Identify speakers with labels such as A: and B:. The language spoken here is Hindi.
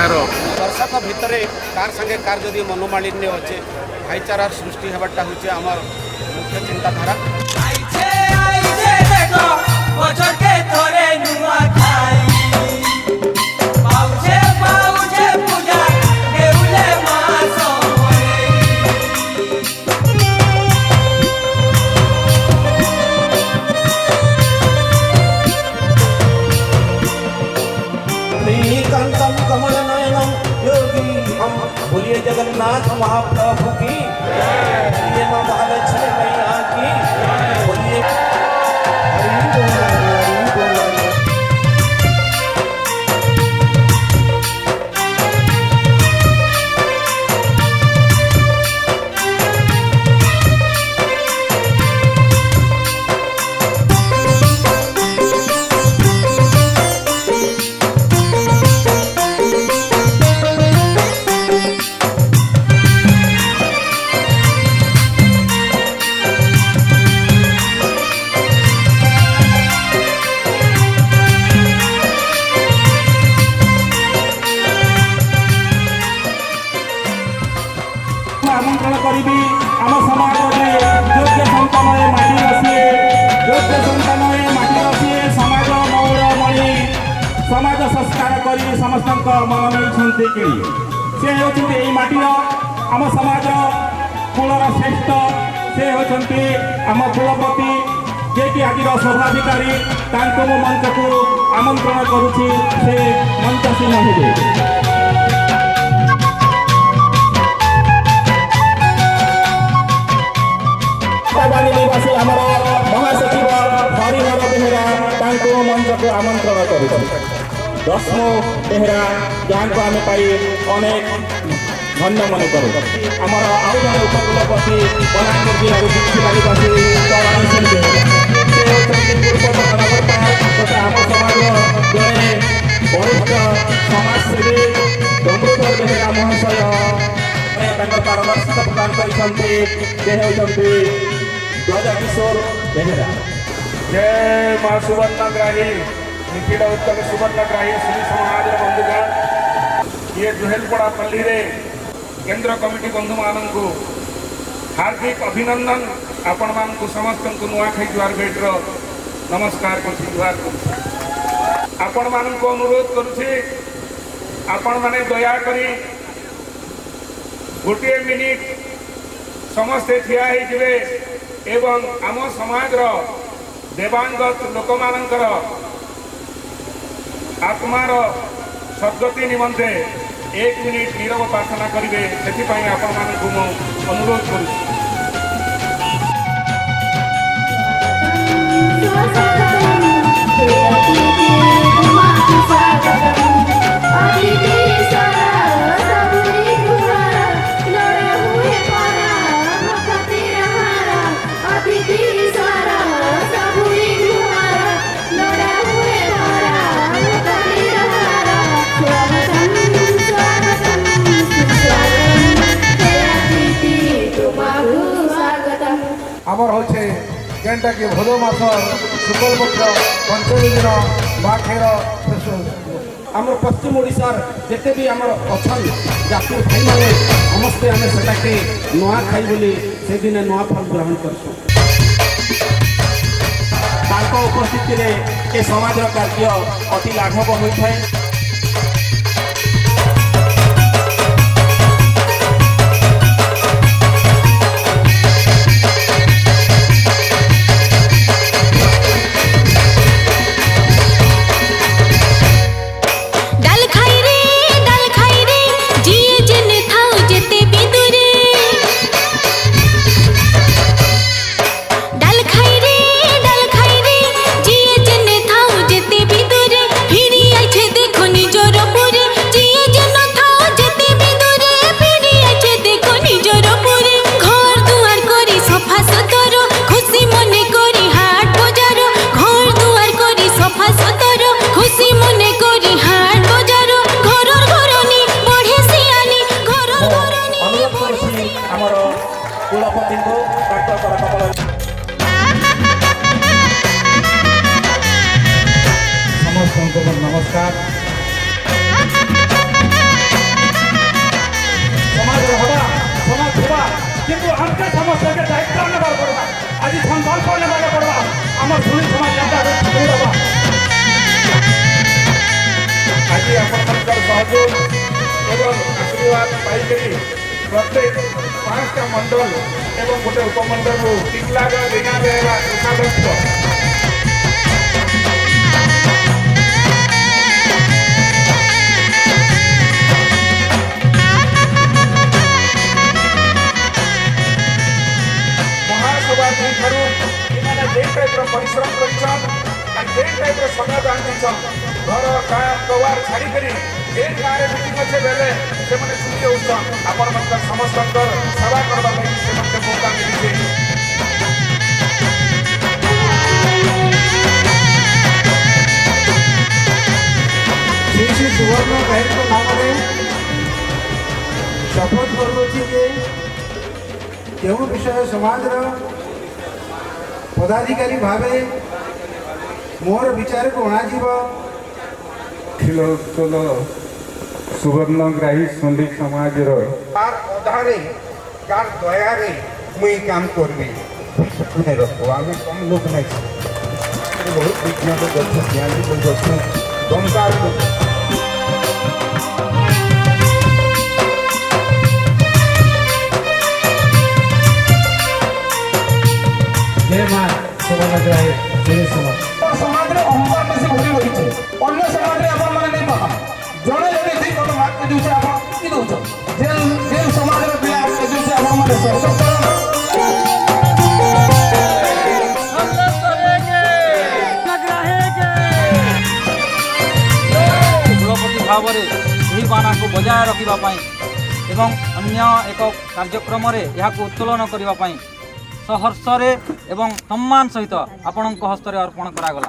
A: यार
B: दर्शक भितर कार संगे कार जदि मनोमालिन्य अच्छे भाईचारा सृष्टि होगाटा हूँ आम मुख्य चिंताधारा।
C: कमल नयनम योगी हम बोलिए जगन्नाथ महाप्रभु की, बोलिए माँ महालक्ष्मी मैया की, बोलिए हरि बोल हरि बोल।
D: आमंत्रण करी आम समाज योग्य संतान माटी रसीए, योग्य संतान माटी रसीए समाज मौरमणि समाज संस्कार करी समस्त मन नहीं कि से होती माटीर आम समाज कूलर श्रेष्ठ से होती आम कुलपति जे कि आज सर्वाधिकारी मंच को आमंत्रण करुच्ची से मंचसीन हे। निवासी आम महासचिव हरिहर बेहेरा मंच को आमंत्रण कर दस्मो बेहेरा जहाँ को आम पाई अनेक धन्य मन करूँ। आमर आउ जन उपकुलपति बलांगीर जिला दीक्षित तराणी सिंह बेहेरा आम समाज जड़े वरिष्ठ समाजसेवी डम्बरूधर बेहेरा महाशय पारदर्शिता प्रदान कर किशोर बेहेरा।
A: जय माँ सुवर्णग्राही निखिल उत्तर सुवर्णग्राही श्री समाज बंधुगण ये जुहेलपड़ा पल्ली रे केंद्र कमिटी बंधु मानक हार्दिक अभिनंदन। आपण मान समस्त नुआखाई जुआर भेट नमस्कार कर आपण मान अनुरोध करुचे आपण माने दया करी गोटे मिनिट समस्ते ठिया होइजिबे एवं आम समाज देवांगत लोक मानकर आत्मार सद्गति निमंते 1 मिनिट नीरव प्रार्थना करेंगे से आपण मानक अनुरोध करुँ।
E: आमर होचे जेनटा कि भदो मास शुक्ल पक्ष पंचमी दिन बाखेर
B: आम पश्चिम ओडिशार जिते भी आम अच्छा जाति भाई मैंने समस्ते आम से नुआ खाई बोली से दिन नुआ फल ग्रहण करसु।
D: उपस्थिति में समाज कार्य अति लाघव होता है।
E: नमस्कार।
A: সহযোগ এবং আশীর্বাদ পাইকরি প্রত্যেক 5টা মন্ডল এবং গোটে উপমন্ডল টিকলাগ রিঙা দেওয়া কোষাধ্যক্ষ ମହାସଭା ଦୁଇଠାରୁ ଏମାନେ ଯେ ଟାଇପ୍ର ପରିଶ୍ରମ କରିଛନ୍ আর যে ଟାଇପ୍ର ସମୟ ବାନ୍ଧିଛନ୍ ଘର ଗାଁ କବାଟ ଛାଡ଼ିକରି ଯେ ଗାଁରେ ମିଟିଂ ଅଛେ ବେଲେ ସେମାନେ ଛୁଟି ହେଉଛନ୍ ଆପଣମାନଙ୍କ ସମସ୍ତଙ୍କର ସେବା କରିବା ଲାଗି ସେମାନଙ୍କୁ ମୌକା ମିଳିଛି।
B: ଶ୍ରୀ ଶ୍ରୀ ସୁବର୍ଣ୍ଣ ଗ୍ରାହୀଙ୍କ ନାମରେ ଶପଥ କରୁଅଛି ଯେ କେଉଁ ବିଷୟ ସମାଜର ପଦାଧିକାରୀ ଭାବେ ମୋର ବିଚାରକୁ ଅଣାଯିବ
A: ଅଖିଳ ଉତ୍କଳ ସୁବର୍ଣ୍ଣଗ୍ରାହୀ ସନ୍ଧି ସମାଜର
B: ତାର ଅଧାରେ ତାର ଦୟାରେ ମୁଇଁ କାମ କରିବି ରଖ ଆମେ କମ ଲୋକ ନାହିଁ ବହୁତ ବିଜ୍ଞାନ ଗଛ ଜ୍ଞାନୀ ଗଛ ଦମଦାର ଜୟ ମା ସୁବର୍ଣ୍ଣଗ୍ରାହୀ ଜୟ ସମାଜ
D: ସମାଜରେ ଅହଙ୍କାର ବେଶୀ ଭରି ରହିଛି ଅନ୍ୟ ସମାଜରେ ଆପଣମାନେ ନେଇ ପାଖା ଜଣେ ଯଦି ଦୁଇ କଣ ମାର୍କ ଦେଉଛି ଆପଣ କି ଦେଉଛ ଯେ ସମାଜର ପିଲା ଆପଣଙ୍କୁ ଦେଉଛି ଆପଣମାନେ ସହଯୋଗ କରନ୍ତୁ।
F: କୁଳପତି ଭାବରେ ଏହି ବାନାକୁ ବଜାୟ ରଖିବା ପାଇଁ ଏବଂ ଅନ୍ୟ ଏକ କାର୍ଯ୍ୟକ୍ରମରେ ଏହାକୁ ଉତ୍ତୋଳନ କରିବା ପାଇଁ ସହର୍ଷରେ ଏବଂ ସମ୍ମାନ ସହିତ ଆପଣଙ୍କ ହସ୍ତରେ ଅର୍ପଣ କରାଗଲା।